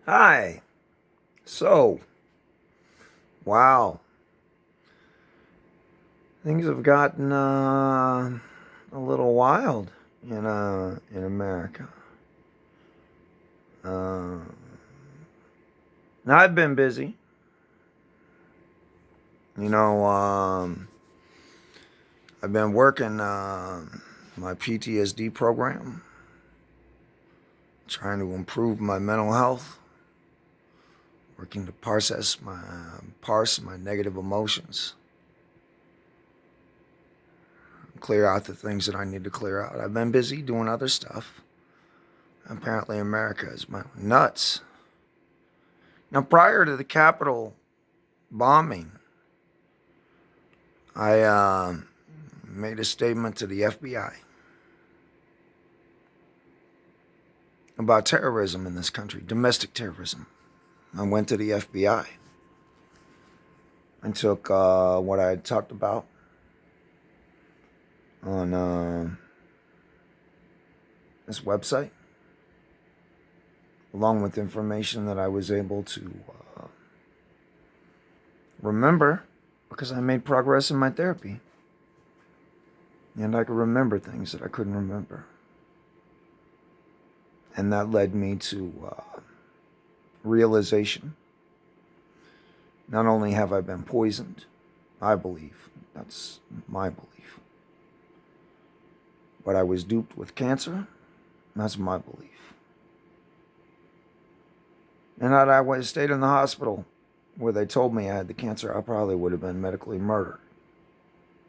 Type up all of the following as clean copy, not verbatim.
Hi. So, wow, things have gotten a little wild in America. Uh, Now I've been busy. You know, I've been working my PTSD program, trying to improve my mental health, working to parse my negative emotions, clear out the things that I need to clear out. I've been busy doing other stuff. Apparently, America is my nuts. Now, prior to the Capitol bombing, I made a statement to the FBI about terrorism in this country, domestic terrorism. I went to the FBI and took what I had talked about on this website, along with information that I was able to remember because I made progress in my therapy. And I could remember things that I couldn't remember. And that led me to realization. Not only have I been poisoned, I believe, that's my belief, but I was duped with cancer, that's my belief. And had I stayed in the hospital where they told me I had the cancer, I probably would have been medically murdered.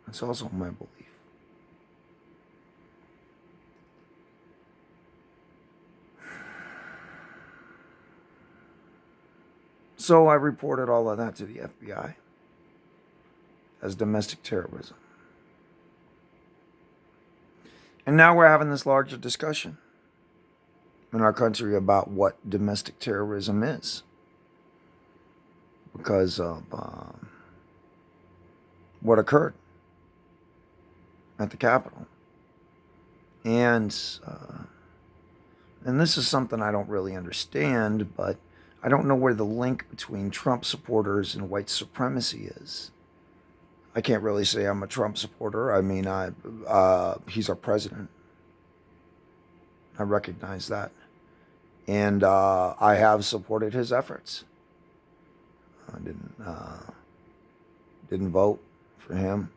That's also my belief. So I reported all of that to the FBI as domestic terrorism. And now we're having this larger discussion in our country about what domestic terrorism is because of what occurred at the Capitol. And this is something I don't really understand, but I don't know where the link between Trump supporters and white supremacy is. I can't really say I'm a Trump supporter. I mean, he's our president. I recognize that. And I have supported his efforts. I didn't vote for him.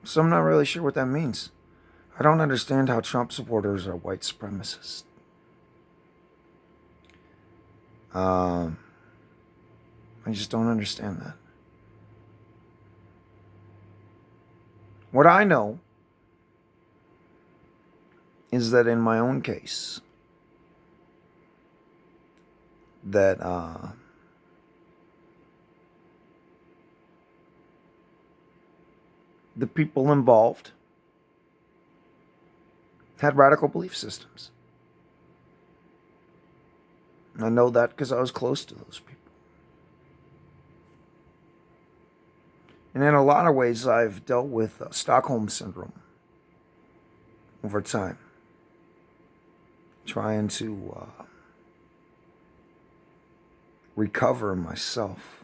So I'm not really sure what that means. I don't understand how Trump supporters are white supremacists. I just don't understand that. What I know is that in my own case, that the people involved had radical belief systems. And I know that because I was close to those people. And in a lot of ways, I've dealt with Stockholm Syndrome over time, trying to recover myself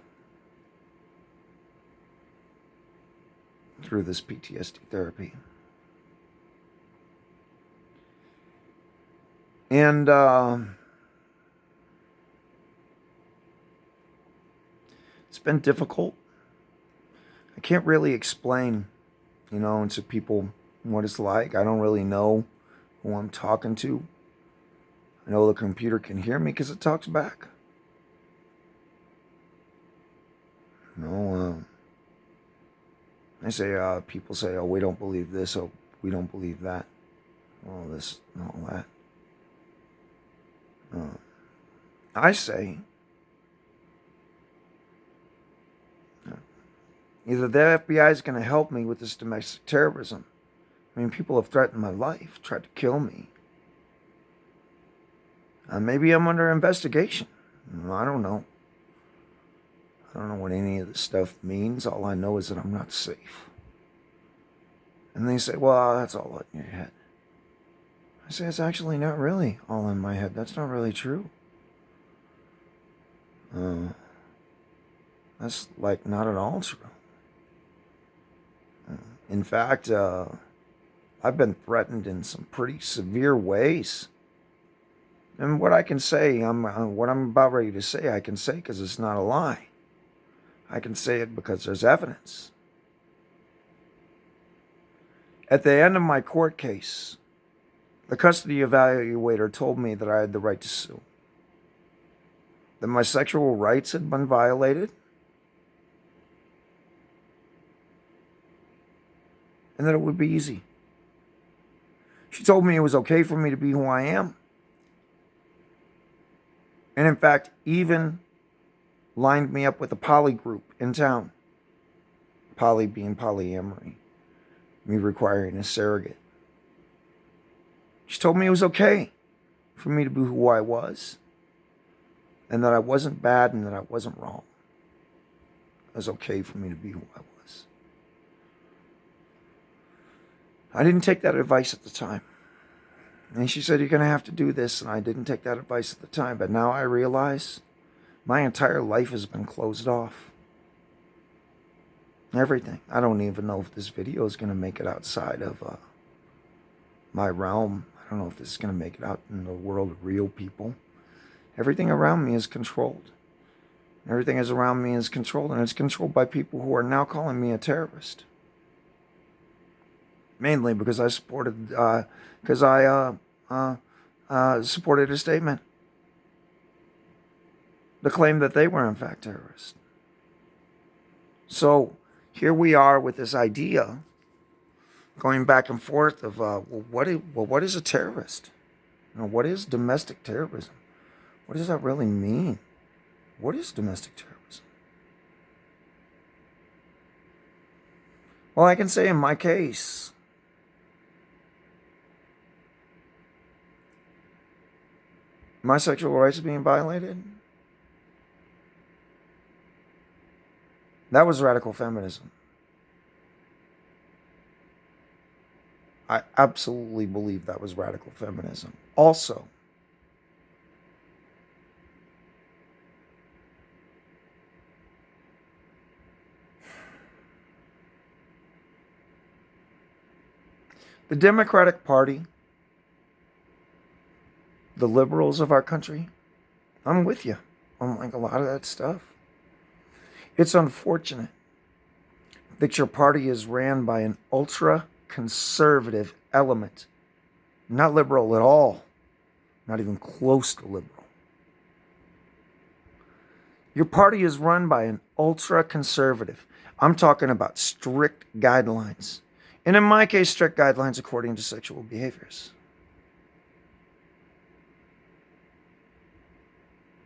through this PTSD therapy. And it's been difficult. I can't really explain, to people what it's like. I don't really know who I'm talking to. I know the computer can hear me because it talks back. They say, people say, oh, we don't believe this, oh, we don't believe that, all this and all that. I say, either the FBI is going to help me with this domestic terrorism. I mean, people have threatened my life, tried to kill me. Maybe I'm under investigation. I don't know. I don't know what any of this stuff means. All I know is that I'm not safe. And they say, well, that's all in your head. I say it's actually not really all in my head. That's not really true. That's like not at all true. In fact, I've been threatened in some pretty severe ways. And what I can say, what I'm about ready to say, I can say because it's not a lie. I can say it because there's evidence. At the end of my court case, the custody evaluator told me that I had the right to sue, that my sexual rights had been violated, and that it would be easy. She told me it was okay for me to be who I am. And in fact, even lined me up with a poly group in town. Poly being polyamory, me requiring a surrogate. She told me it was okay for me to be who I was, and that I wasn't bad and that I wasn't wrong. It was okay for me to be who I was. I didn't take that advice at the time. And she said, you're going to have to do this, and I didn't take that advice at the time, but now I realize my entire life has been closed off. Everything. I don't even know if this video is going to make it outside of my realm. I don't know if this is going to make it out in the world of real people. Everything around me is controlled. Everything is around me is controlled, and it's controlled by people who are now calling me a terrorist. Mainly because I supported, supported a statement. The claim that they were in fact terrorists. So here we are with this idea, going back and forth of, what is a terrorist? What is domestic terrorism? What does that really mean? What is domestic terrorism? Well, I can say in my case, my sexual rights are being violated. That was radical feminism. I absolutely believe that was radical feminism. Also, the Democratic Party, the liberals of our country, I'm with you on like a lot of that stuff. It's unfortunate that your party is ran by an ultra-conservative element. Not liberal at all. Not even close to liberal. Your party is run by an ultra-conservative. I'm talking about strict guidelines. And in my case, strict guidelines according to sexual behaviors.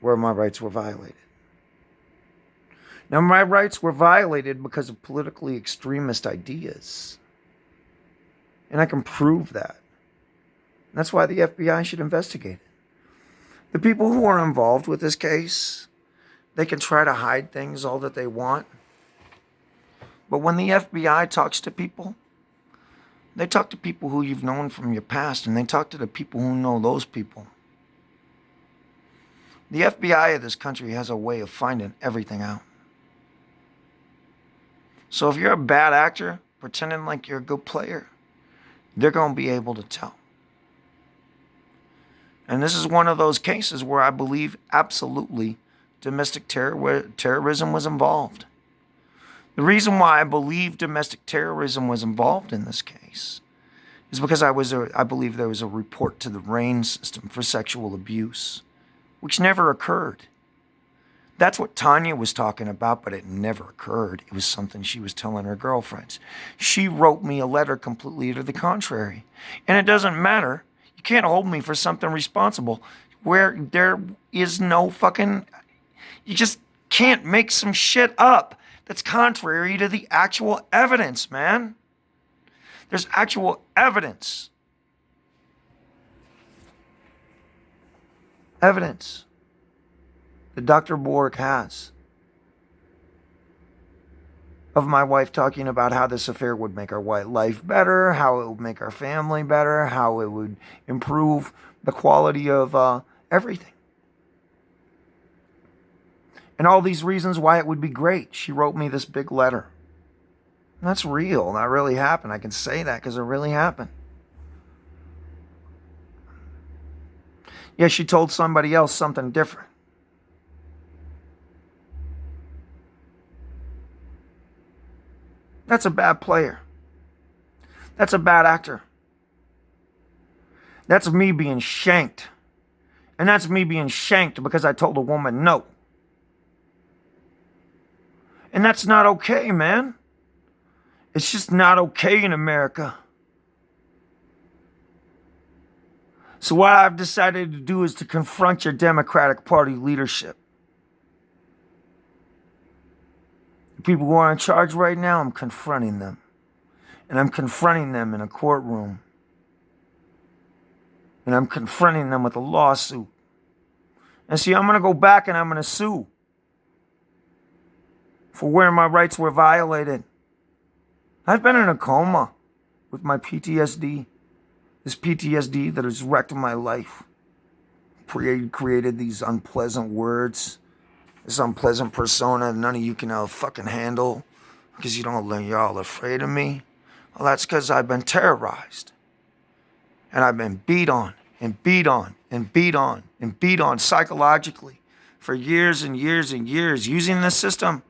Where my rights were violated. Now, my rights were violated because of politically extremist ideas. And I can prove that. And that's why the FBI should investigate it. The people who are involved with this case, they can try to hide things all that they want. But when the FBI talks to people, they talk to people who you've known from your past, and they talk to the people who know those people. The FBI of this country has a way of finding everything out. So if you're a bad actor, pretending like you're a good player, they're going to be able to tell. And this is one of those cases where I believe absolutely domestic terrorism was involved. The reason why I believe domestic terrorism was involved in this case is because I believe there was a report to the RAINN system for sexual abuse, which never occurred. That's what Tanya was talking about, but it never occurred. It was something she was telling her girlfriends. She wrote me a letter completely to the contrary. And it doesn't matter. You can't hold me for something responsible where there is no fucking... You just can't make some shit up that's contrary to the actual evidence, man. There's actual evidence. Evidence that Dr. Borg has. of my wife talking about how this affair would make our life better, how it would make our family better, how it would improve the quality of everything. And all these reasons why it would be great. She wrote me this big letter. And that's real. That really happened. I can say that because it really happened. Yeah, she told somebody else something different. That's a bad player. That's a bad actor. That's me being shanked. And that's me being shanked because I told a woman no. And that's not okay, man. It's just not okay in America. So what I've decided to do is to confront your Democratic Party leadership. The people who are in charge right now, I'm confronting them. And I'm confronting them in a courtroom. And I'm confronting them with a lawsuit. And see, I'm going to go back and I'm going to sue for where my rights were violated. I've been in a coma with my PTSD. This PTSD that has wrecked my life. Created these unpleasant words. This unpleasant persona none of you can fucking handle. Because you're all afraid of me. Well, that's because I've been terrorized. And I've been beat on and beat on and beat on and beat on psychologically for years and years and years using this system.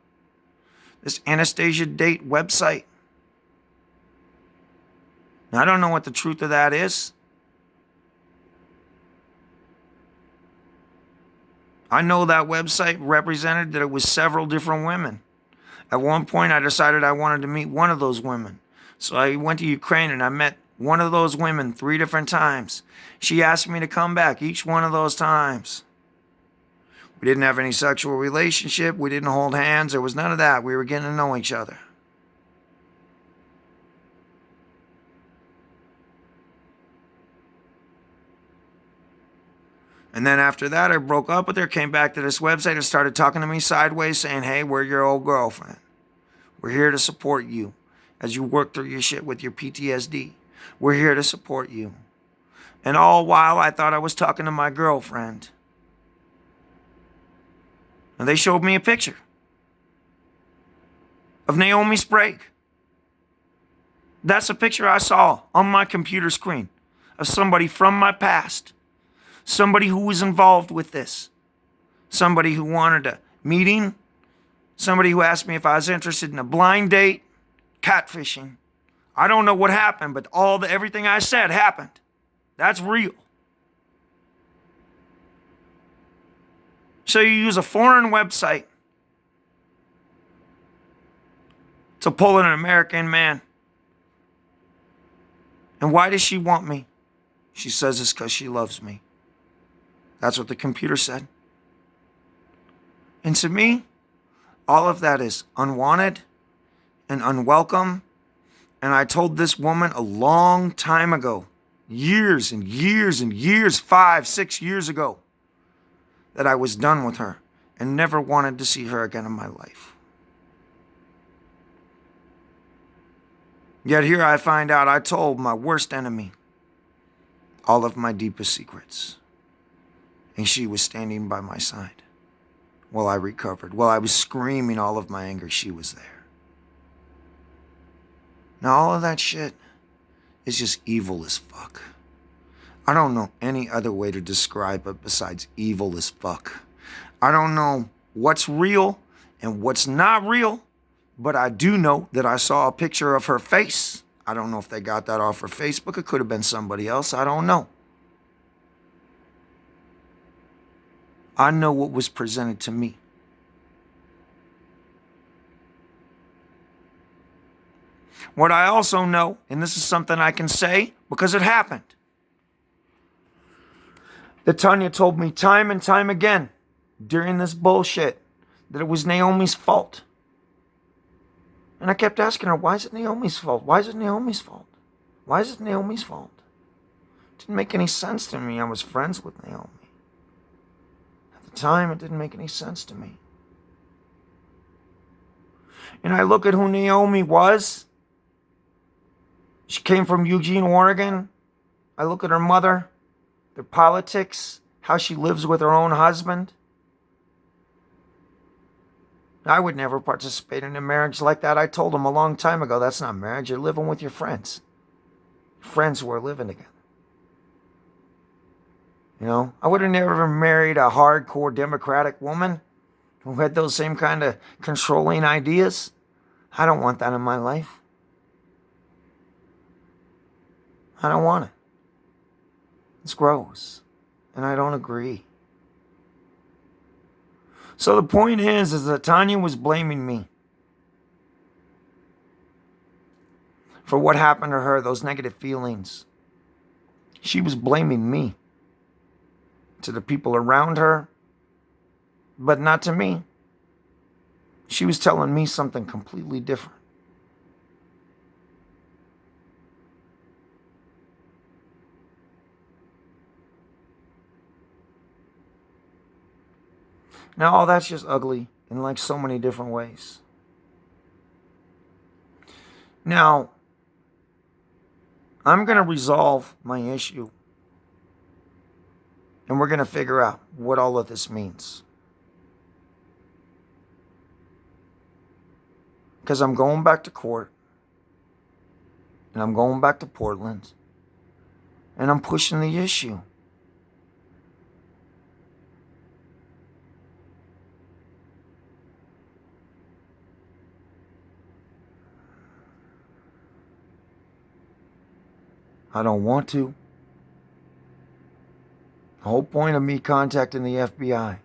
This Anastasia Date website. Now, I don't know what the truth of that is. I know that website represented that it was several different women. At one point, I decided I wanted to meet one of those women. So I went to Ukraine and I met one of those women 3 different times. She asked me to come back each one of those times. We didn't have any sexual relationship. We didn't hold hands. There was none of that. We were getting to know each other. And then after that, I broke up with her, came back to this website and started talking to me sideways saying, hey, we're your old girlfriend. We're here to support you as you work through your shit with your PTSD. We're here to support you. And all while I thought I was talking to my girlfriend. And they showed me a picture of Naomi Sprague. That's a picture I saw on my computer screen of somebody from my past. Somebody who was involved with this. Somebody who wanted a meeting. Somebody who asked me if I was interested in a blind date. Catfishing. I don't know what happened, but everything I said happened. That's real. So you use a foreign website to pull in an American man. And why does she want me? She says it's because she loves me. That's what the computer said. And to me, all of that is unwanted and unwelcome. And I told this woman a long time ago, years and years and years, 5, 6 years ago, that I was done with her and never wanted to see her again in my life. Yet here I find out I told my worst enemy all of my deepest secrets. And she was standing by my side while I recovered. While I was screaming all of my anger, she was there. Now all of that shit is just evil as fuck. I don't know any other way to describe it besides evil as fuck. I don't know what's real and what's not real, but I do know that I saw a picture of her face. I don't know if they got that off her Facebook. It could have been somebody else. I don't know. I know what was presented to me. What I also know, and this is something I can say because it happened, that Tanya told me time and time again during this bullshit that it was Naomi's fault. And I kept asking her, why is it Naomi's fault? Why is it Naomi's fault? Why is it Naomi's fault? It didn't make any sense to me. I was friends with Naomi. At the time, it didn't make any sense to me. And I look at who Naomi was. She came from Eugene, Oregon. I look at her mother, their politics, how she lives with her own husband. I would never participate in a marriage like that. I told him a long time ago, that's not marriage. You're living with your friends. Friends who are living together. You know, I would have never married a hardcore Democratic woman who had those same kind of controlling ideas. I don't want that in my life. I don't want it. It's gross. And I don't agree. So the point is that Tanya was blaming me for what happened to her, those negative feelings. She was blaming me to the people around her, but not to me. She was telling me something completely different. Now, all that's just ugly in like so many different ways. Now, I'm going to resolve my issue. And we're going to figure out what all of this means. Because I'm going back to court. And I'm going back to Portland. And I'm pushing the issue. I don't want to. The whole point of me contacting the FBI,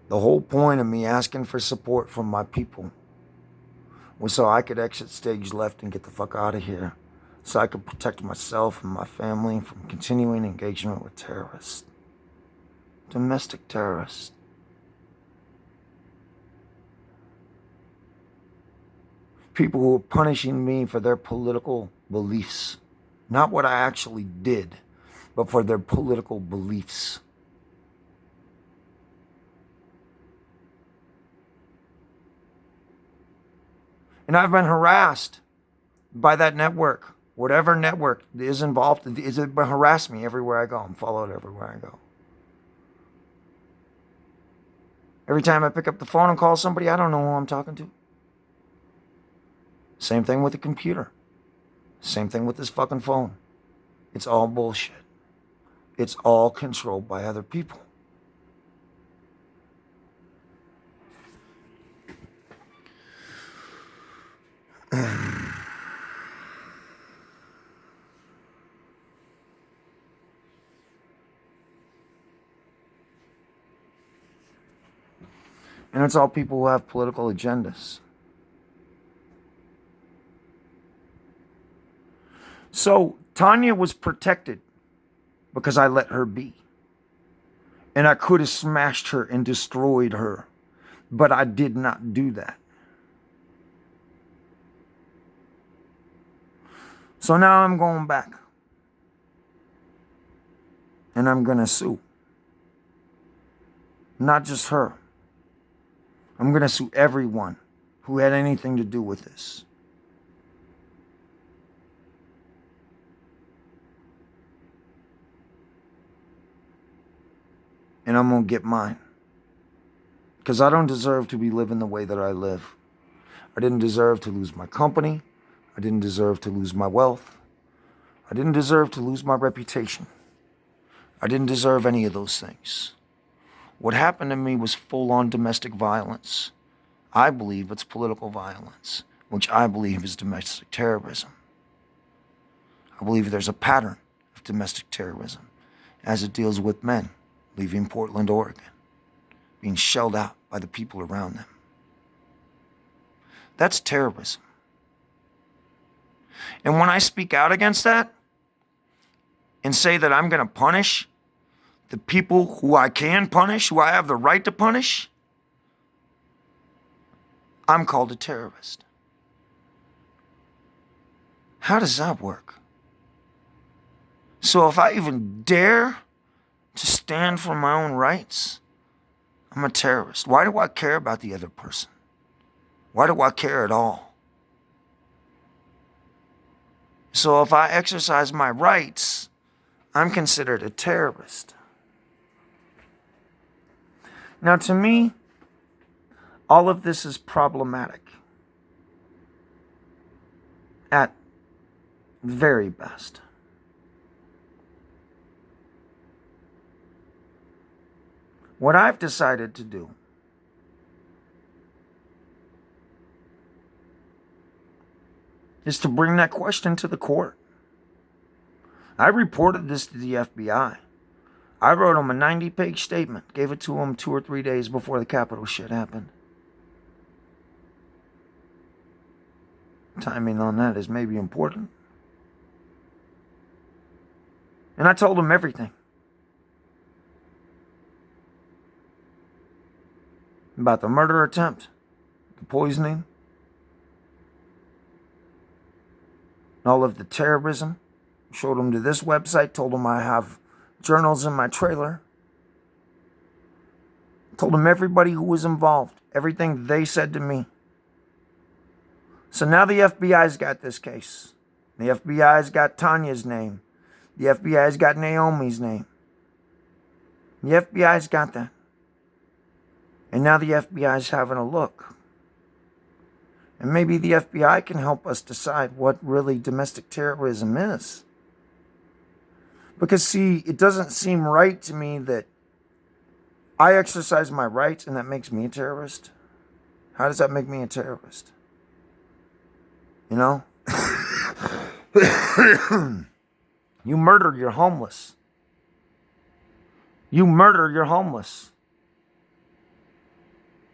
the whole point of me asking for support from my people was so I could exit stage left and get the fuck out of here, so I could protect myself and my family from continuing engagement with terrorists, domestic terrorists. People who are punishing me for their political beliefs, not what I actually did, but for their political beliefs. And I've been harassed by that network. Whatever network is involved, it harass me everywhere I go. I'm followed everywhere I go. Every time I pick up the phone and call somebody, I don't know who I'm talking to. Same thing with the computer. Same thing with this fucking phone. It's all bullshit. It's all controlled by other people. And it's all people who have political agendas. So Tanya was protected because I let her be. And I could have smashed her and destroyed her. But I did not do that. So now I'm going back. And I'm going to sue. Not just her. I'm going to sue everyone who had anything to do with this. And I'm going to get mine. Because I don't deserve to be living the way that I live. I didn't deserve to lose my company. I didn't deserve to lose my wealth. I didn't deserve to lose my reputation. I didn't deserve any of those things. What happened to me was full-on domestic violence. I believe it's political violence, which I believe is domestic terrorism. I believe there's a pattern of domestic terrorism as it deals with men leaving Portland, Oregon, being shelled out by the people around them. That's terrorism. And when I speak out against that and say that I'm going to punish the people who I can punish, who I have the right to punish, I'm called a terrorist. How does that work? So if I even dare to stand for my own rights, I'm a terrorist. Why do I care about the other person? Why do I care at all? So if I exercise my rights, I'm considered a terrorist. Now, to me, all of this is problematic at very best. What I've decided to do is to bring that question to the court. I reported this to the FBI. I wrote them a 90-page statement, gave it to them 2 or 3 days before the Capitol shit happened. Timing on that is maybe important. And I told them everything. About the murder attempt, the poisoning, all of the terrorism. Showed them to this website, told them I have journals in my trailer. Told them everybody who was involved, everything they said to me. So now the FBI's got this case. The FBI's got Tanya's name. The FBI's got Naomi's name. The FBI's got that. And now the FBI's having a look. And maybe the FBI can help us decide what really domestic terrorism is. Because, see, it doesn't seem right to me that I exercise my rights and that makes me a terrorist. How does that make me a terrorist? You know? You murder your homeless. You murder your homeless.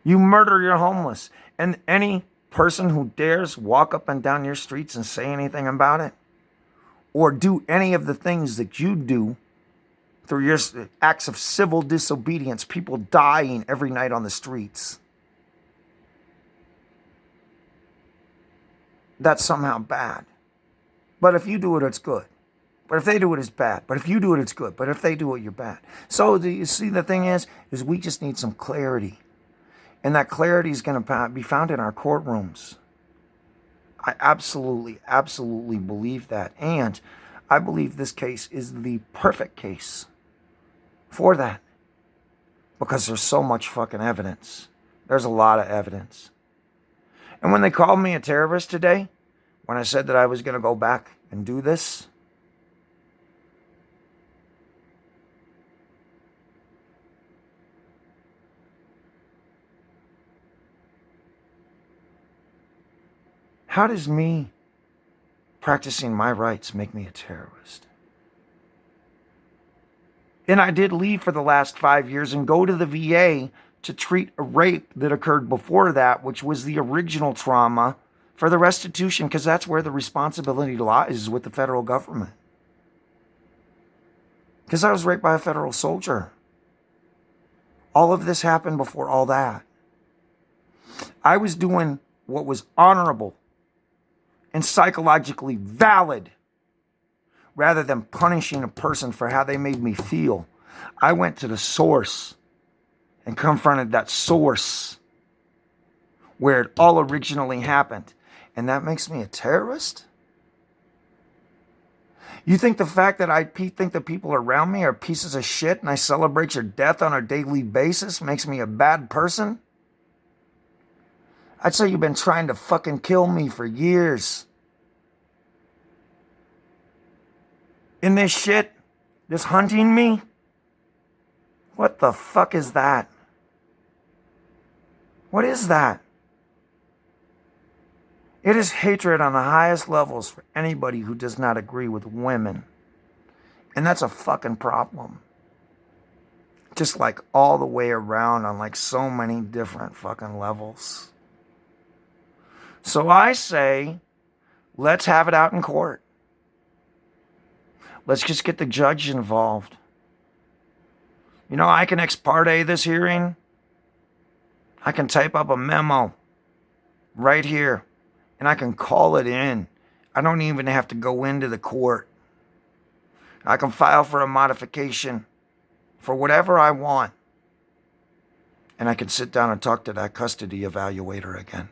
You murder your homeless. And any person who dares walk up and down your streets and say anything about it, or do any of the things that you do through your acts of civil disobedience, people dying every night on the streets, that's somehow bad. But if you do it, it's good. But if they do it, it's bad. But if you do it, it's good. But if they do it, you're bad. So you see, the thing is we just need some clarity. And that clarity is going to be found in our courtrooms. I absolutely, absolutely believe that. And I believe this case is the perfect case for that. Because there's so much fucking evidence. There's a lot of evidence. And when they called me a terrorist today, when I said that I was going to go back and do this, how does me practicing my rights make me a terrorist? And I did leave for the last 5 years and go to the VA to treat a rape that occurred before that, which was the original trauma, for the restitution, because that's where the responsibility lies with the federal government. Because I was raped by a federal soldier. All of this happened before all that. I was doing what was honorable and psychologically valid, rather than punishing a person for how they made me feel. I went to the source and confronted that source where it all originally happened. And that makes me a terrorist? You think the fact that I think the people around me are pieces of shit and I celebrate your death on a daily basis makes me a bad person? I'd say you've been trying to fucking kill me for years. In this shit, this hunting me? What the fuck is that? What is that? It is hatred on the highest levels for anybody who does not agree with women. And that's a fucking problem. Just like all the way around on like so many different fucking levels. So I say, let's have it out in court. Let's just get the judge involved. You know, I can ex parte this hearing. I can type up a memo right here. And I can call it in. I don't even have to go into the court. I can file for a modification for whatever I want. And I can sit down and talk to that custody evaluator again.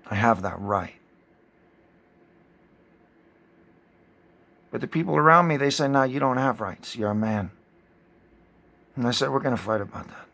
I have that right. But the people around me, they say, no, you don't have rights. You're a man. And I said, we're going to fight about that.